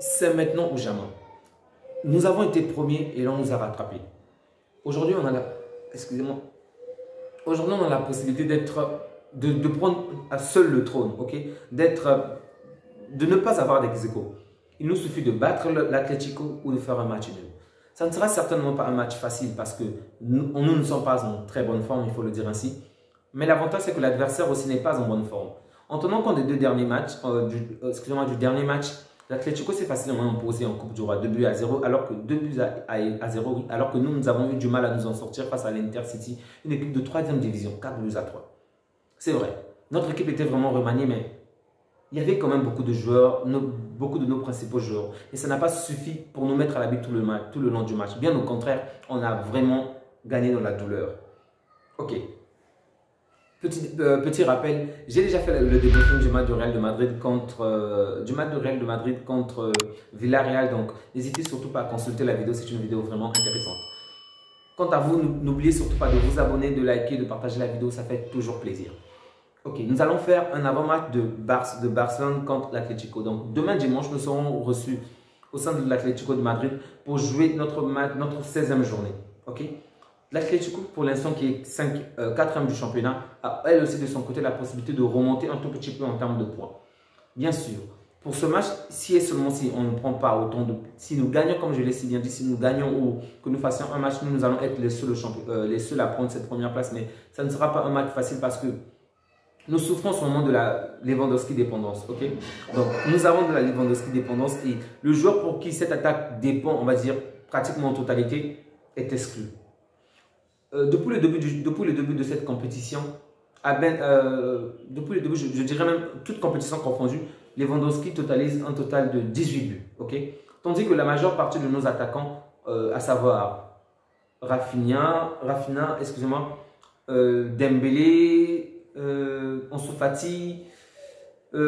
c'est maintenant ou jamais. Nous avons été premiers et l'on nous a rattrapés. Aujourd'hui, on a la, excusez-moi, aujourd'hui, on a la possibilité de prendre à seul le trône, ok? De ne pas avoir d'ex-aequo. Il nous suffit de battre l'Atlético ou de faire un match nul. Ça ne sera certainement pas un match facile parce que nous ne sommes pas en très bonne forme, il faut le dire ainsi. Mais l'avantage, c'est que l'adversaire aussi n'est pas en bonne forme. En tenant compte des deux derniers matchs, du dernier match, l'Atlético s'est facilement imposé en Coupe du Roi 2 buts à 0, alors que 2 buts à 0, oui, alors que nous avons eu du mal à nous en sortir face à l'Intercity, une équipe de 3e division, 4 buts à 3. C'est vrai, notre équipe était vraiment remaniée, mais il y avait quand même beaucoup de joueurs, beaucoup de nos principaux joueurs. Et ça n'a pas suffi pour nous mettre à l'habit tout le long du match. Bien au contraire, on a vraiment gagné dans la douleur. Ok. Petit rappel, j'ai déjà fait le débriefing du match du Real de Madrid contre Villarreal. Donc, n'hésitez surtout pas à consulter la vidéo, c'est une vidéo vraiment intéressante. Quant à vous, n'oubliez surtout pas de vous abonner, de liker, de partager la vidéo, ça fait toujours plaisir. Ok, nous allons faire un avant-match de Barcelone contre l'Atlético. Donc, demain dimanche, nous serons reçus au sein de l'Atlético de Madrid pour jouer notre 16e journée. Ok, l'Atlético, pour l'instant, qui est 4e du championnat, a elle aussi de son côté la possibilité de remonter un tout petit peu en termes de points. Bien sûr, pour ce match, si et seulement si on ne prend pas autant de... Si nous gagnons, comme je l'ai si bien dit, si nous gagnons ou que nous fassions un match, nous allons être les seuls à prendre cette première place. Mais ça ne sera pas un match facile parce que nous souffrons en ce moment de la Lewandowski dépendance. Ok, donc, nous avons de la Lewandowski dépendance et le joueur pour qui cette attaque dépend, on va dire, pratiquement en totalité, est exclu. Depuis le début de cette compétition, depuis le début, je dirais même toute compétition confondue, Lewandowski totalise un total de 18 buts. Okay? Tandis que la majeure partie de nos attaquants, à savoir Rafinha, excusez-moi, Dembélé, Ansu Fati, et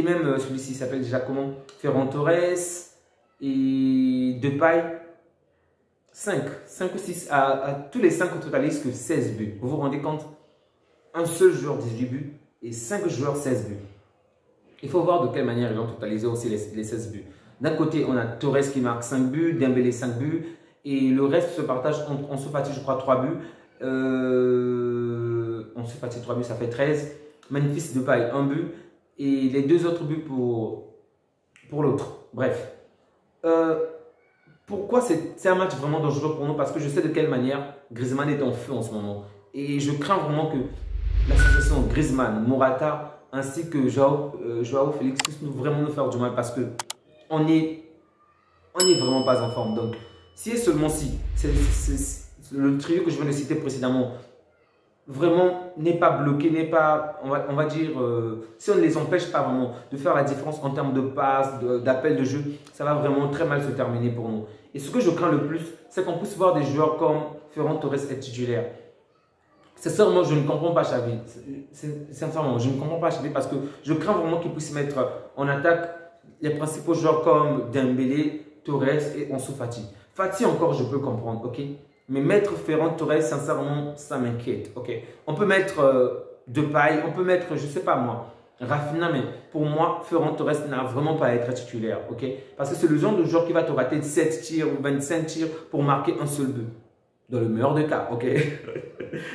même celui-ci s'appelle déjà comment? Ferran Torres et Depay. 5 ou 6, à tous les 5 totalisent que 16 buts. Vous vous rendez compte? Un seul joueur 18 buts et 5 joueurs 16 buts. Il faut voir de quelle manière ils ont totalisé aussi les 16 buts. D'un côté, on a Torres qui marque 5 buts, Dembélé 5 buts et le reste se partage entre Ansu Fati, je crois, 3 buts. Ansu Fati 3 buts, ça fait 13. Memphis Depay 1 but et les 2 autres buts pour l'autre. Bref. Pourquoi c'est un match vraiment dangereux pour nous? Parce que je sais de quelle manière Griezmann est en feu en ce moment. Et je crains vraiment que l'association Griezmann, Morata ainsi que Joao Félix puisse vraiment nous faire du mal parce que on n'est vraiment pas en forme. Donc, si et seulement si, le trio que je viens de citer précédemment vraiment n'est pas bloqué, n'est pas, on va dire, si on ne les empêche pas vraiment de faire la différence en termes de passes, d'appel de jeu, ça va vraiment très mal se terminer pour nous. Et ce que je crains le plus, c'est qu'on puisse voir des joueurs comme Ferran Torres être titulaire. Sincèrement, je ne comprends pas Xavi. Sincèrement, je ne comprends pas Xavi parce que je crains vraiment qu'il puisse mettre en attaque les principaux joueurs comme Dembélé, Torres et Ansu Fati. Fati encore, je peux comprendre, ok? Mais mettre Ferran Torres, sincèrement, ça m'inquiète. Okay? On peut mettre Depay, on peut mettre, je ne sais pas moi, Rafinha, mais pour moi, Ferran Torres n'a vraiment pas à être titulaire. Okay? Parce que c'est le genre de joueur qui va te rater 7 tirs ou 25 tirs pour marquer un seul but. Dans le meilleur des cas, ok?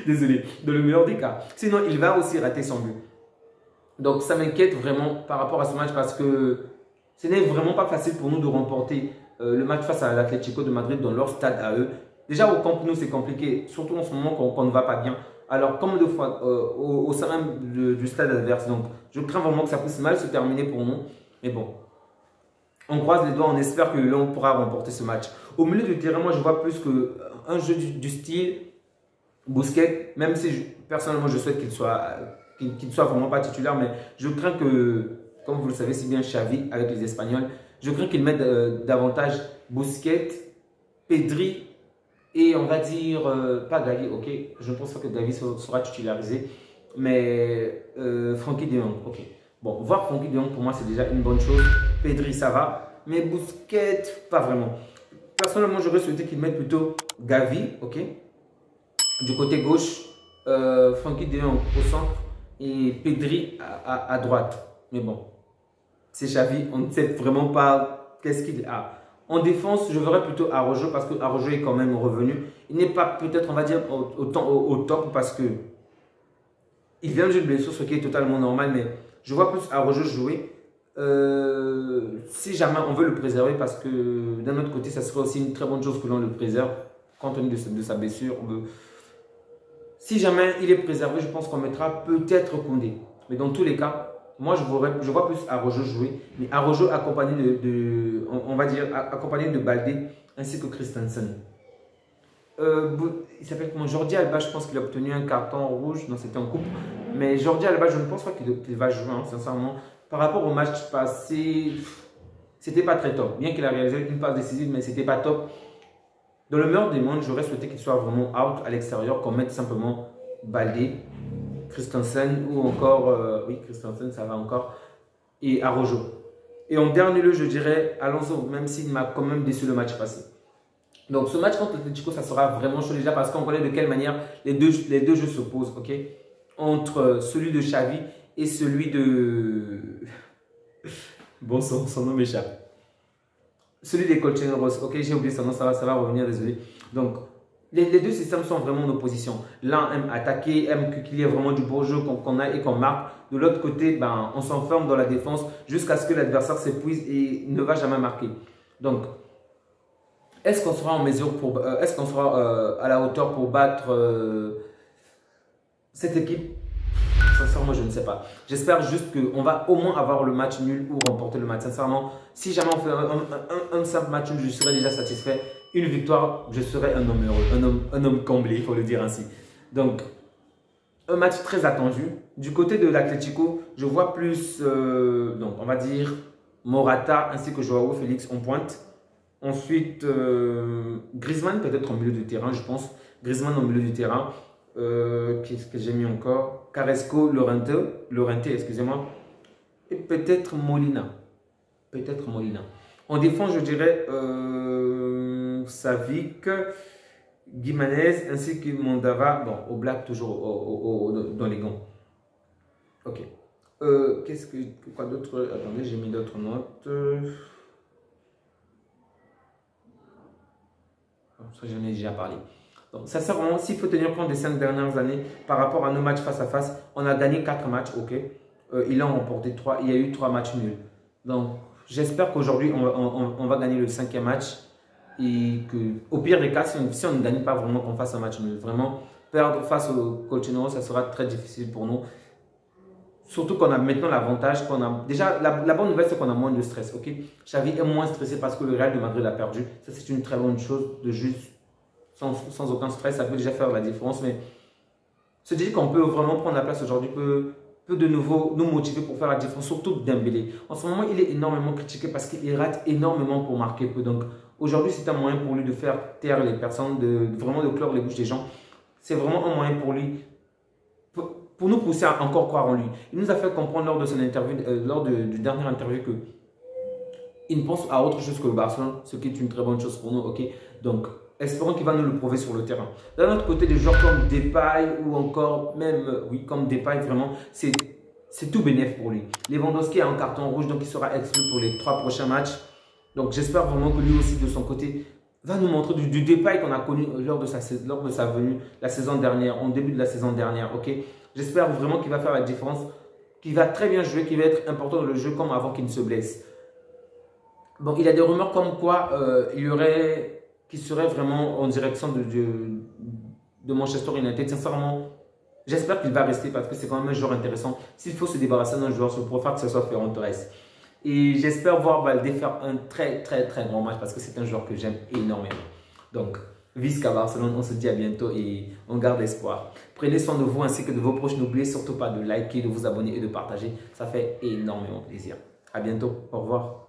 Désolé, dans le meilleur des cas. Sinon, il va aussi rater son but. Donc, ça m'inquiète vraiment par rapport à ce match parce que ce n'est vraiment pas facile pour nous de remporter le match face à l'Atlético de Madrid dans leur stade à eux. Déjà au Camp Nou c'est compliqué, surtout en ce moment qu'on ne va pas bien. Alors comme de fois au sein même du stade adverse. Donc je crains vraiment que ça puisse mal se terminer pour nous. Mais bon, on croise les doigts, on espère que l'on pourra remporter ce match. Au milieu du terrain, moi je vois plus qu'un jeu du style Busquets, même si personnellement je souhaite qu'il ne soit vraiment pas titulaire. Mais je crains que, comme vous le savez si bien Xavi avec les Espagnols, je crains qu'il mette davantage Busquets, Pedri, et on va dire, pas Gavi, ok, je ne pense pas que Gavi sera titularisé, mais Frenkie de Jong, ok. Bon, voir Frenkie de Jong pour moi c'est déjà une bonne chose. Pedri ça va, mais Busquets, pas vraiment. Personnellement, j'aurais souhaité qu'il mette plutôt Gavi, ok, du côté gauche, Frenkie de Jong au centre et Pedri à droite. Mais bon, c'est Xavi. On ne sait vraiment pas qu'est-ce qu'il a. En défense, je verrais plutôt Araujo parce que Araujo est quand même revenu. Il n'est pas peut-être, on va dire, au top parce que il vient d'une blessure, ce qui est totalement normal. Mais je vois plus Araujo jouer. Si jamais on veut le préserver, parce que d'un autre côté, ça serait aussi une très bonne chose que l'on le préserve compte tenu de sa blessure. Si jamais il est préservé, je pense qu'on mettra peut-être Koundé. Mais dans tous les cas, moi je vois plus Araujo jouer, mais Araujo accompagné on va dire, accompagné de Baldé ainsi que Christensen. Il s'appelle comment? Jordi Alba, je pense qu'il a obtenu un carton rouge. Non, c'était en coupe. Mais Jordi Alba, je ne pense pas qu'il va jouer, hein, sincèrement. Par rapport au match passé, c'était pas très top. Bien qu'il a réalisé une passe décisive, mais c'était pas top. Dans le meilleur des mondes, j'aurais souhaité qu'il soit vraiment out à l'extérieur, qu'on mette simplement Baldé, Christensen ou encore, oui, Christensen, ça va encore, et Araujo. Et en dernier lieu, je dirais Alonso, même s'il m'a quand même déçu le match passé. Donc ce match contre l'Atlético, ça sera vraiment chaud déjà parce qu'on connaît de quelle manière les deux jeux s'opposent, ok? Entre celui de Xavi et celui de... Bon, son nom m'échappe. Celui des Colchoneros, ok, j'ai oublié son nom, ça va revenir, désolé. Donc, les deux systèmes sont vraiment en opposition. L'un aime attaquer, aime qu'il y ait vraiment du beau jeu qu'on a et qu'on marque. De l'autre côté, ben, on s'enferme dans la défense jusqu'à ce que l'adversaire s'épuise et ne va jamais marquer. Donc, est-ce qu'on sera en mesure pour... est-ce qu'on sera à la hauteur pour battre cette équipe? Sincèrement, je ne sais pas. J'espère juste qu'on va au moins avoir le match nul ou remporter le match. Sincèrement, si jamais on fait un simple match nul, je serais déjà satisfait. Une victoire, je serais un homme heureux, un homme comblé, il faut le dire ainsi. Donc, un match très attendu. Du côté de l'Atlético, je vois plus, donc on va dire, Morata ainsi que Joao Félix en pointe. Ensuite, Griezmann peut-être en milieu de terrain, je pense. Griezmann en milieu du terrain. Qu'est-ce que j'ai mis encore? Carrasco, Llorente, excusez-moi. Et peut-être Molina. Peut-être Molina. En défense, je dirais Savic, Guimanez ainsi que Mondava. Bon, au black toujours dans les gants. Ok. Quoi d'autre? Attendez, j'ai mis d'autres notes. Ça, j'en ai déjà parlé. Donc, ça sert vraiment, s'il faut tenir compte des 5 dernières années par rapport à nos matchs face à face, on a gagné 4 matchs, ok. Il en a remporté 3, il y a eu 3 matchs nuls. Donc, j'espère qu'aujourd'hui, on va gagner le 5e match et que, au pire des cas, si on ne gagne pas vraiment, qu'on fasse un match nul. Vraiment, perdre face au Colchoneros, ça sera très difficile pour nous. Surtout qu'on a maintenant l'avantage qu'on a. Déjà, la bonne nouvelle, c'est qu'on a moins de stress, ok. Xavi est moins stressé parce que le Real de Madrid a perdu. Ça, c'est une très bonne chose de juste. Sans aucun stress, ça peut déjà faire la différence. Mais se dire qu'on peut vraiment prendre la place aujourd'hui peut de nouveau nous motiver pour faire la différence, surtout Dembélé. En ce moment, il est énormément critiqué parce qu'il rate énormément pour marquer peu. Donc aujourd'hui, c'est un moyen pour lui de faire taire les personnes, vraiment de clore les bouches des gens. C'est vraiment un moyen pour lui, pour nous pousser à encore croire en lui. Il nous a fait comprendre lors de son interview, lors du dernier interview que il ne pense à autre chose que le Barcelone, ce qui est une très bonne chose pour nous, ok. Donc, espérons qu'il va nous le prouver sur le terrain. D'un autre côté, des joueurs comme Depay ou encore même, oui, comme Depay, vraiment, c'est tout bénéf pour lui. Lewandowski a un carton rouge, donc il sera exclu pour les 3 prochains matchs. Donc, j'espère vraiment que lui aussi, de son côté, va nous montrer du Depay qu'on a connu lors de sa venue la saison dernière, en début de la saison dernière, ok. J'espère vraiment qu'il va faire la différence, qu'il va très bien jouer, qu'il va être important dans le jeu comme avant qu'il ne se blesse. Bon, il y a des rumeurs comme quoi qui serait vraiment en direction de Manchester United. Sincèrement, j'espère qu'il va rester parce que c'est quand même un joueur intéressant. S'il faut se débarrasser d'un joueur, je préfère que ce soit Ferran Torres. Et j'espère voir Baldé faire un très grand match parce que c'est un joueur que j'aime énormément. Donc, Visca Barcelone, on se dit à bientôt et on garde espoir. Prenez soin de vous ainsi que de vos proches. N'oubliez surtout pas de liker, de vous abonner et de partager. Ça fait énormément plaisir. À bientôt. Au revoir.